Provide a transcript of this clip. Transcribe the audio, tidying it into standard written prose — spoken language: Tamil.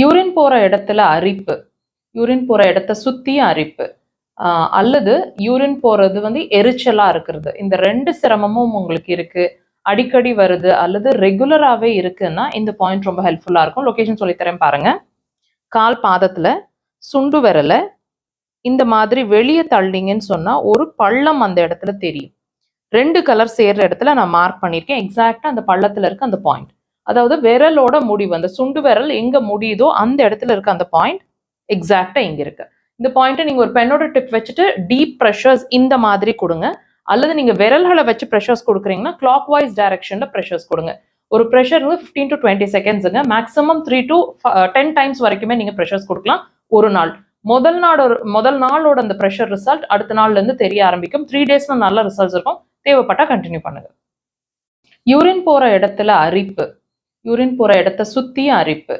யூரின் போகிற இடத்துல அரிப்பு, யூரின் போகிற இடத்த சுற்றி அரிப்பு, அல்லது யூரின் போகிறது வந்து எரிச்சலாக இருக்கிறது, இந்த 2 சிரமமும் உங்களுக்கு இருக்குது, அடிக்கடி வருது அல்லது ரெகுலராகவே இருக்குன்னா இந்த பாயிண்ட் ரொம்ப ஹெல்ப்ஃபுல்லாக இருக்கும். லொக்கேஷன் சொல்லித்தரேன் பாருங்கள். கால் பாதத்தில் சுண்டு விரலை இந்த மாதிரி வெளியே தள்ளிங்கன்னு சொன்னால் ஒரு பள்ளம் அந்த இடத்துல தெரியும். 2 கலர் சேர்ற இடத்துல நான் மார்க் பண்ணியிருக்கேன். எக்ஸாக்டாக அந்த பள்ளத்தில் இருக்க அந்த பாயிண்ட், அதாவது விரலோட முடிவு, அந்த சுண்டு விரல் எங்கே முடியுதோ அந்த இடத்துல இருக்க அந்த பாயிண்ட் எக்ஸாக்டாக இங்கே இருக்கு. இந்த பாயிண்ட்டை நீங்கள் ஒரு பெண்ணோட டிப் வச்சுட்டு டீப் ப்ரெஷர்ஸ் இந்த மாதிரி கொடுங்க. அல்லது நீங்கள் விரல்களை வச்சு ப்ரெஷர்ஸ் கொடுக்குறீங்கன்னா கிளாக் வைஸ் டைரக்ஷனில் ப்ரெஷர்ஸ் கொடுங்க. ஒரு ப்ரெஷர் 15 to 20 செகண்ட்ஸுங்க, மேக்ஸிமம் 3 to 10 டைம்ஸ் வரைக்குமே நீங்கள் ப்ரெஷர்ஸ் கொடுக்கலாம் ஒரு நாள். முதல் நாளோட அந்த ப்ரெஷர் ரிசல்ட் அடுத்த நாள்லேருந்து தெரிய ஆரம்பிக்கும். 3 டேஸ்ல நல்ல ரிசல்ட்ஸ் இருக்கும். தேவைப்பட்டால் கண்டினியூ பண்ணுங்க. யூரின் போகிற இடத்துல அரிப்பு, யூரின் போகிற இடத்த சுற்றி அரிப்பு,